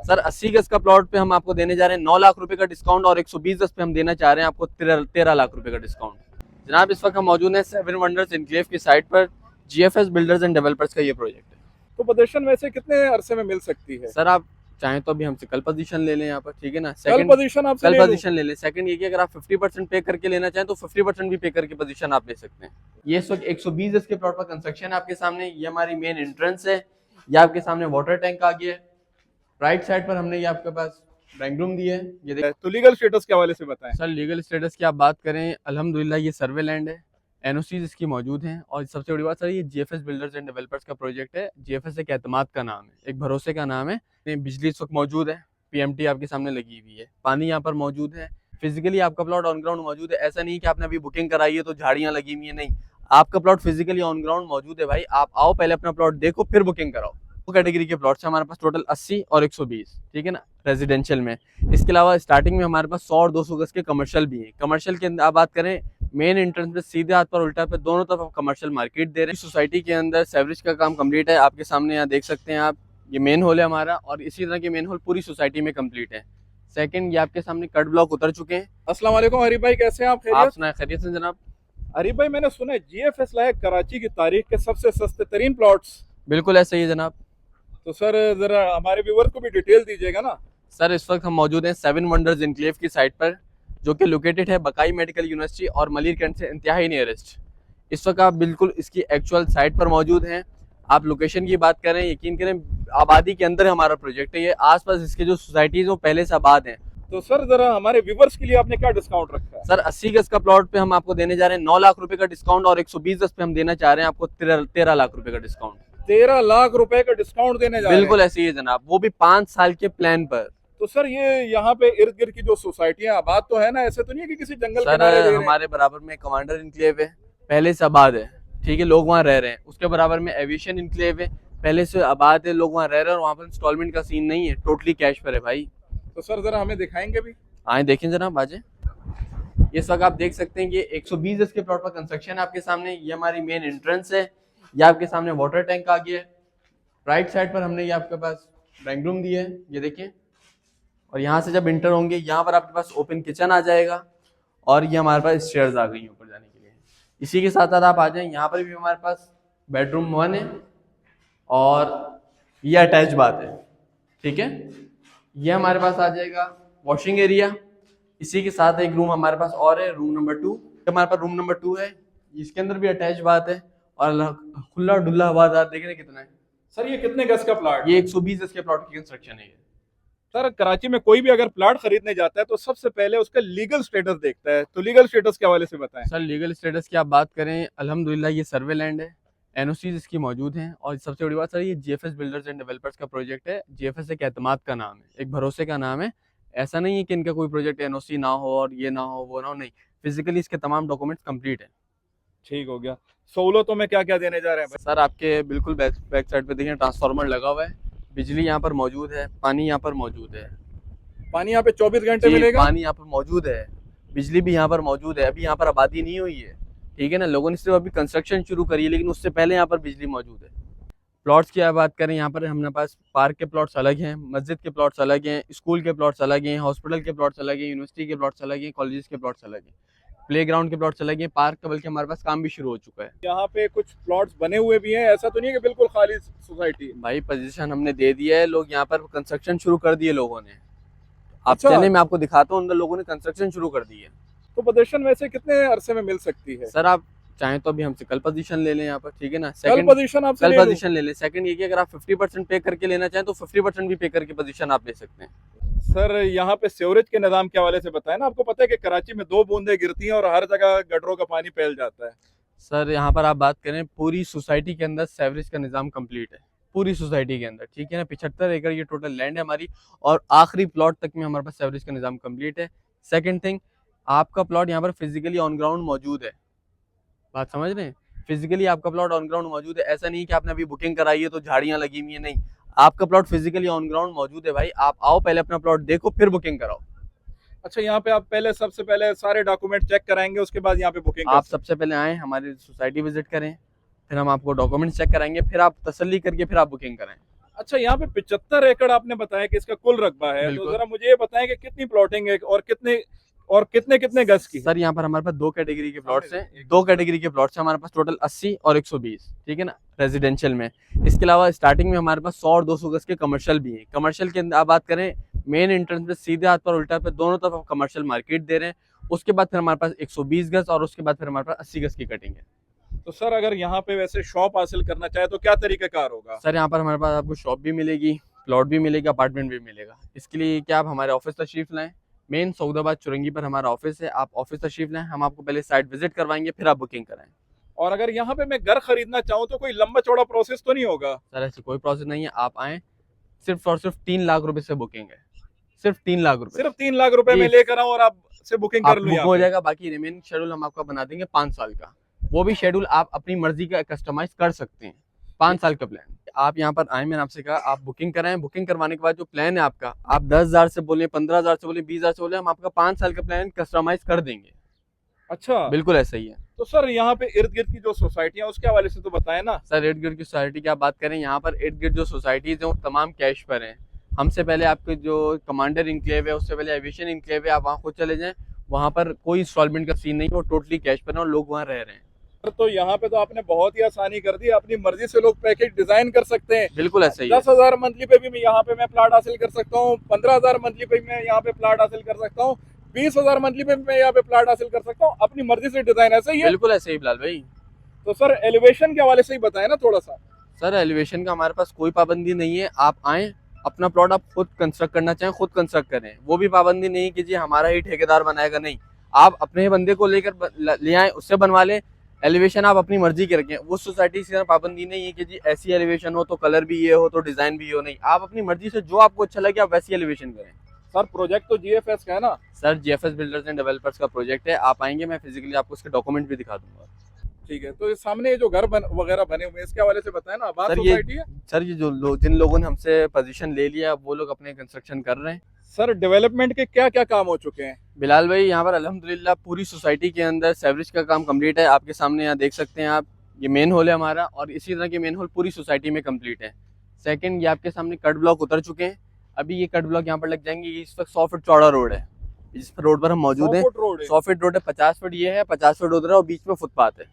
Sir 80 गज का plot पे हम आपको देने जा रहे हैं 9 लाख रुपए का डिस्काउंट, और 120 गज पे हम देना चाह रहे हैं आपको 13 लाख रुपए का डिस्काउंट। जनाब इस वक्त हम मौजूद हैं 7 वंडर्स एनक्लेव की साइट पर। जीएफएस बिल्डर्स एंड डेवलपर्स का ये प्रोजेक्ट है। तो पोजीशन वैसे कितने अरसे में मिल सकती है? सर आप चाहें तो अभी हमसे कल पोजीशन ले लें यहाँ पर, ठीक है ना। कल पोजीशन आपसे कल ले लूं? पोजीशन ले लें। सेकंड ये कि अगर आप 50% पे करके लेना चाहें तो 50% भी पे करके पोजीशन आप ले सकते हैं। ये इस वक्त 120 गज के प्लॉट पर कंस्ट्रक्शन है आपके सामने। ये हमारी मेन एंट्रेंस है। ये आपके सामने वाटर टैंक आ गया है। राइट साइड पर हमने ये आपके पास ड्राइंग रूम दिया है। ये देखिए। तो लीगल स्टेटस के हवाले से बताएं। सर लीगल स्टेटस की आप बात करें, अल्हम्दुलिल्लाह ये सर्वे लैंड है, एनओसीज इसकी मौजूद हैं। और सबसे बड़ी बात सर, ये जीएफएस बिल्डर्स एंड डेवलपर्स का प्रोजेक्ट है। जीएफएस एक एतमाद का नाम है, एक भरोसे का नाम है। बिजली इस वक्त मौजूद है, पीएमटी आपके सामने लगी हुई है, पानी यहाँ पर मौजूद है। फिजिकली आपका प्लॉट ऑन ग्राउंड मौजूद है। ऐसा नहीं कि आपने अभी बुकिंग कराई है तो झाड़ियाँ लगी हुई है, नहीं, आपका प्लॉट फिजिकली ऑन ग्राउंड मौजूद है। भाई आप आओ, पहले अपना प्लॉट देखो, फिर बुकिंग कराओ। दो कैटेगरी के प्लॉट्स हैं हमारे पास, टोटल 80 और 120, ठीक है ना, रेजिडेंशियल में। इसके अलावा स्टार्टिंग में हमारे पास 100 और 200 गज के कमर्शियल भी हैं। कमर्शियल के अंदर आप बात करें, मेन एंट्रेंस पे सीधे हाथ पर उल्टा पे दोनों तरफ कमर्शियल मार्केट दे रहे हैं। सोसाइटी के अंदर सेवरेज का काम कंप्लीट है। आपके सामने यहाँ देख सकते हैं आप, ये मेन हॉल है हमारा, और इसी तरह के मेन हॉल पूरी सोसाइटी में कंप्लीट है। सेकंड, ये आपके सामने कट ब्लॉक उतर चुके हैं। अस्सलाम वालेकुम हरीफ भाई, कैसे हैं आप? आप सुनाए खैरियत से जनाब? हरीफ भाई, मैंने सुना है जीएफएस लायक कराची की तारीख के सबसे सस्ते तरीन प्लॉट्स। बिल्कुल ऐसा ही है जनाब। तो सर जरा हमारे व्यूअर को भी डिटेल दीजिएगा ना। सर इस वक्त हम मौजूद हैं 7 वंडर्स एनक्लेव की साइट पर, जो कि लोकेटेड है बकाई मेडिकल यूनिवर्सिटी और मलिर कैंट से इंतहाई नियरेस्ट। इस वक्त आप बिल्कुल इसकी एक्चुअल साइट पर मौजूद हैं। आप लोकेशन की बात करें, यकीन करें आबादी के अंदर हमारा प्रोजेक्ट है। ये आसपास इसके जो सोसाइटीज वो पहले से आबाद हैं। तो सर जरा हमारे व्यूअर्स के लिए आपने क्या डिस्काउंट रखा है? सर 80 गज का प्लॉट पे हम आपको देने जा रहे हैं 9 लाख रुपए का डिस्काउंट, और 120 गज पे हम देना चाह रहे हैं आपको 13 लाख रुपए का डिस्काउंट। 13 लाख रुपए का डिस्काउंट देने जा रहे हैं? बिल्कुल ऐसे ही है जनाब, वो भी 5 साल के प्लान पर। तो सर ये यहाँ पे इर्द गिर्द की जो सोसाइटियाँ आबाद तो है ना, ऐसे तो नहीं है कि किसी जंगल किनारे दे रहे हैं? हमारे बराबर में कमांडर इनक्लेव है, पहले से आबाद है, ठीक है, लोग वहाँ रह रहे हैं। उसके बराबर में एविएशन इनक्लेव है, पहले से आबाद है, लोग वहाँ रह रहे हैं, और वहाँ पर इंस्टॉलमेंट का सीन नहीं है, टोटली कैश पर है भाई। तो सर जरा हमें दिखाएंगे भी? आए देखें जनाब, आजे। इस वक्त आप देख सकते हैं कि 120 गज के प्लॉट पर कंस्ट्रक्शन है आपके सामने। ये हमारी मेन एंट्रेंस है। ये आपके सामने वाटर टैंक आ गया है। राइट साइड पर हमने ये आपके पास ड्राइंग रूम दिया है, ये देखिए। और यहाँ से जब इंटर होंगे, यहाँ पर आपके पास ओपन किचन आ जाएगा, और ये हमारे पास स्टेयर्स आ गई हैं ऊपर जाने के लिए। इसी के साथ साथ आप आ जाएं, यहाँ पर भी हमारे पास बेडरूम 1 है, और ये अटैच बात है, ठीक है। ये हमारे पास आ जाएगा वॉशिंग एरिया। इसी के साथ एक रूम हमारे पास और है, रूम नंबर 2। हमारे पास रूम नंबर 2 है, इसके अंदर भी अटैच बात है, और खुला डुल्ला हवादार। देख रहे हैं कितना है सर, ये कितने गज का प्लाट? ये 120 गज के प्लॉट की कंस्ट्रक्शन है। सर कराची में कोई भी अगर प्लाट खरीदने जाता है तो सबसे पहले उसका लीगल स्टेटस देखता है, तो लीगल स्टेटस के हवाले से बताएं। सर लीगल स्टेटस की आप बात करें, अल्हम्दुलिल्लाह ये सर्वे लैंड है, एनओसीज इसकी मौजूद हैं। और सबसे बड़ी बात सर, ये जीएफएस बिल्डर्स एंड डेवलपर्स का प्रोजेक्ट है। जीएफएस एक एतमाद का नाम है, एक भरोसे का नाम है। ऐसा नहीं है कि इनका कोई प्रोजेक्ट एनओसी ना हो और ये ना हो वो ना हो, नहीं, फिजिकली इसके तमाम डॉक्यूमेंट्स कंप्लीट है। ठीक हो गया। सहूलतों में क्या क्या देने जा रहे हैं? सर आपके बिल्कुल बैक साइड पे देखिए, ट्रांसफार्मर लगा हुआ है, बिजली यहाँ पर मौजूद है, पानी यहाँ पर मौजूद है। पानी यहाँ पे 24 घंटे मिलेगा? पानी यहाँ पर मौजूद है, बिजली भी यहाँ पर मौजूद है। अभी यहाँ पर आबादी नहीं हुई है, ठीक है ना, लोगों ने सिर्फ अभी कंस्ट्रक्शन शुरू करी है, लेकिन उससे पहले यहाँ पर बिजली मौजूद है। प्लॉट्स की बात करें, यहाँ पर हमारे पास पार्क के प्लॉट्स अलग हैं, मस्जिद के प्लॉट्स अलग हैं, स्कूल के प्लॉट्स अलग हैं, हॉस्पिटल के प्लॉट्स अलग हैं, यूनिवर्सिटी के प्लॉट्स अलग हैं, कॉलेजेस के प्लॉट्स अलग हैं, प्लेग्राउंड के प्लॉट्स अलग हैं, पार्क का बल्कि हमारे पास काम भी शुरू हो चुका है। यहाँ पे कुछ प्लॉट्स बने हुए भी हैं, ऐसा तो नहीं है कि बिल्कुल खाली सोसाइटी? भाई पोजीशन हमने दे दिया है, लोग यहाँ पर कंस्ट्रक्शन शुरू कर दिए लोगों ने। आप अच्छा। चले, मैं आपको दिखाता हूँ, अंदर लोगों ने कंस्ट्रक्शन शुरू कर दी है। तो पोजीशन वैसे कितने अरसे में मिल सकती है? सर आप चाहें तो अभी हमसे कल पोजीशन ले लें यहाँ पर, ठीक है ना। कल पोजीशन आपसे कल ले लूं? पोजीशन ले लें। सेकंड ये कि अगर आप 50% पे करके लेना चाहें तो 50% भी पे करके पोजीशन आप ले सकते हैं। सर यहाँ पे सीवरेज के निज़ाम के हवाले से बताएं ना। आपको पता है कि कराची में 2 बूंदें गिरती हैं और हर जगह गटरों का पानी फैल जाता है। सर यहाँ पर आप बात करें, पूरी सोसाइटी के अंदर सीवरेज का निज़ाम कंप्लीट है, पूरी सोसाइटी के अंदर, ठीक है ना। 75 एकड़ ये टोटल लैंड है हमारी, और आखिरी प्लॉट तक में हमारे पास सीवरेज का निज़ाम कंप्लीट है। सेकंड थिंग, आपका प्लॉट यहाँ पर फिजिकली ऑन ग्राउंड मौजूद है, बात समझ रहे हैं, फिजिकली आपका प्लॉट ऑन ग्राउंड मौजूद है। ऐसा नहीं कि आपने अभी बुकिंग कराई है तो झाड़ियाँ लगी हुई है, नहीं, आपका प्लॉट फिजिकली ऑन ग्राउंड मौजूद है। भाई आप आओ, पहले अपना प्लॉट देखो, फिर बुकिंग कराओ। अच्छा, यहाँ पे आप पहले सबसे पहले सारे डॉक्यूमेंट चेक कराएंगे, उसके बाद यहाँ पे बुकिंग? आप सबसे पहले आए, हमारी सोसाइटी विजिट करें, फिर हम आपको डॉक्यूमेंट चेक कराएंगे, फिर आप तसल्ली करके फिर आप बुकिंग कराएं। अच्छा, यहाँ पे 75 एकड़ आपने बताया कि इसका कुल रकबा है, तो बिल्कुल। जरा मुझे ये बताएं कि कितनी प्लॉटिंग है और कितने कितने गज की है? सर यहाँ पर हमारे पास दो कैटेगरी के प्लॉट्स हैं, एक दो कैटेगरी के प्लॉट्स हैं हमारे पास टोटल 80 और 120, ठीक है ना, रेजिडेंशियल में। इसके अलावा स्टार्टिंग में हमारे पास 100 और 200 गज के कमर्शियल भी हैं। कमर्शियल के अंदर आप बात करें, मेन एंट्रेंस पे सीधे हाथ पर उल्टा पे दोनों तरफ हम कमर्शियल मार्केट दे रहे हैं। उसके बाद फिर हमारे पास 120 गज और उसके बाद फिर हमारे पास 80 गज की कटिंग है। तो सर अगर यहाँ पे वैसे शॉप हासिल करना चाहे तो क्या तरीकाकार होगा? सर यहाँ पर हमारे पास आपको शॉप भी मिलेगी, प्लॉट भी मिलेगा, अपार्टमेंट भी मिलेगा। इसके लिए क्या आप हमारे ऑफिस तशरीफ लाएं, मेन सऊदाबाद चुरंगी पर हमारा ऑफिस है। आप ऑफिस तशरीफ लाएं, हम आपको पहले साइट विजिट करवाएंगे, फिर आप बुकिंग कराएं। और अगर यहाँ पे मैं घर खरीदना चाहूँ तो कोई लंबा चौड़ा प्रोसेस तो नहीं होगा? सर ऐसी कोई प्रोसेस नहीं है, आप आएँ, सिर्फ और सिर्फ 3 लाख रुपए से बुकिंग है, सिर्फ 3 लाख रुपए। सिर्फ 3 लाख रुपए में जी। लेकर आऊँ और आप से बुकिंग आप कर लूँ बुक यहाँ हो पे? जाएगा, बाकी रिमेनिंग शेड्यूल हम आपका बना देंगे 5 साल का। वो भी शेड्यूल आप अपनी मर्जी का कस्टमाइज कर सकते हैं। 5 साल का प्लान। आप यहाँ पर आए, मैंने आपसे कहा आप बुकिंग कराएं, बुकिंग करवाने के बाद जो प्लान है आपका, आप 10,000 से बोले, 15,000 से बोले, 20,000 से बोले, हम आपका 5 साल का प्लान कस्टमाइज कर देंगे। अच्छा, बिल्कुल ऐसा ही है। तो सर यहाँ पे इर्द गिर्द की जो सोसाइटियाँ उसके हवाले से तो बताएं ना। सर इर्द गिर्द की सोसाइटी की आप बात करें, यहाँ पर इर्द गिर्द जो सोसाइटीज हैं वो तमाम कैश पर हैं। हमसे पहले आपके जो कमांडर इंक्लेव है, उससे पहले एविएशन इंक्लेव है, आप वहाँ खुद चले जाएं, वहाँ पर कोई इंस्टॉलमेंट का सीन नहीं है, वो टोटली कैश पर है और लोग वहाँ रह रहे हैं। तो यहाँ पे तो आपने बहुत ही आसानी कर दी, अपनी मर्जी से लोग पैकेज डिजाइन कर सकते हैं। बिल्कुल ऐसा ही है। 10,000 मंथली पे भी मैं यहाँ पे मैं प्लाट हासिल कर सकता हूँ, 15,000 मंथली पे मैं यहाँ पे प्लाट हासिल कर सकता हूँ, 20,000 मंथली पे मैं यहाँ पे प्लाट हासिल कर सकता हूँ, अपनी मर्जी से डिजाइन। ऐसा ही है? बिल्कुल ऐसे ही बिलाल भाई। तो सर एलिवेशन के हवाले से ही बताएं ना थोड़ा सा। सर एलिवेशन का हमारे पास कोई पाबंदी नहीं है, आप आएँ, अपना प्लॉट आप खुद कंस्ट्रक्ट करना चाहें खुद कंस्ट्रक्ट करें। वो भी पाबंदी नहीं कि जी हमारा ही ठेकेदार बनाएगा, नहीं, आप अपने ही बंदे को लेकर ले आए, उससे बनवा लें। एलिवेशन आप अपनी मर्जी के रखें, उस सोसाइटी से पाबंदी नहीं है कि जी ऐसी एलिवेशन हो तो कलर भी ये हो तो डिजाइन भी हो, नहीं, आप अपनी मर्जी से जो आपको अच्छा लगे आप वैसी एलिवेशन करें। सर प्रोजेक्ट तो जीएफएस का है ना? Sir GFS builders and developers का प्रोजेक्ट है, आप आएंगे मैं फिजिकली आपको उसके डॉक्यूमेंट भी दिखा दूंगा। ठीक है, तो ये सामने ये जो घर वगैरह बने हुए हैं इसके हवाले से बताएं ना। आबाद सर सोसाइटी है? सर ये जिन लोगों ने हमसे पोजीशन ले लिया वो लोग अपने कंस्ट्रक्शन कर रहे हैं। सर डेवलपमेंट के क्या क्या काम हो चुके हैं? बिलाल भाई यहाँ पर अल्हम्दुलिल्लाह पूरी सोसाइटी के अंदर सेवरेज का काम कंप्लीट है। आपके सामने यहाँ देख सकते हैं आप, ये मेन हॉल है हमारा और इसी तरह के मेन हॉल पूरी सोसाइटी में कंप्लीट है। सेकंड, ये आपके सामने कट ब्लॉक उतर चुके हैं, अभी ये कट ब्लॉक यहाँ पर लग जाएंगे। ये इस वक्त 100 फीट चौड़ा रोड है, जिस रोड पर हम मौजूद हैं। 100 फीट रोड है, 50 फीट ये है, 50 फीट उधर है और बीच में फुटपाथ है,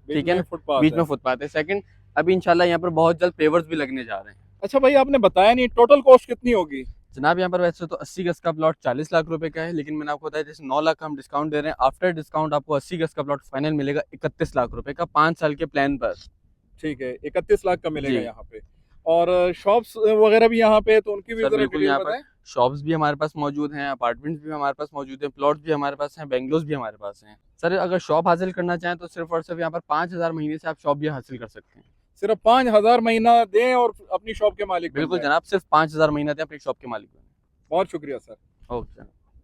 ठीक है ना, बीच में फुटपाथ है। सेकंड, अभी इंशाल्लाह यहाँ पर बहुत जल्द पेवर्स भी लगने जा रहे हैं। अच्छा भाई, आपने बताया नहीं टोटल कॉस्ट कितनी होगी? जनाब यहाँ पर वैसे तो 80 गज का प्लॉट 40 लाख रुपए का है, लेकिन मैंने आपको बताया जैसे 9 लाख का हम डिस्काउंट दे रहे हैं। आफ्टर डिस्काउंट आपको 80 गज का प्लॉट फाइनल मिलेगा 31 लाख रुपए का 5 साल के प्लान पर। ठीक है, 31 लाख का मिलेगा जी। यहाँ पे। और शॉप्स वगैरह भी यहाँ पे, तो उनकी भी सर जरा बिल्कुल, डिटेल यहाँ बताएं। पर शॉप्स भी हमारे पास मौजूद हैं, अपार्टमेंट्स भी हमारे पास मौजूद हैं, प्लॉट्स भी हमारे पास हैं, बेंगलोज भी हमारे पास हैं। सर अगर शॉप हासिल करना चाहें तो सिर्फ और सिर्फ यहाँ पर 5,000 महीने से आप शॉप भी हासिल कर सकते हैं। सिर्फ 5,000 महीना दें और अपनी शॉप के मालिक बन बिल्कुल जाएं। जनाब, सिर्फ 5,000 महीना दें अपनी शॉप के मालिक बने। बहुत शुक्रिया सर। ओके।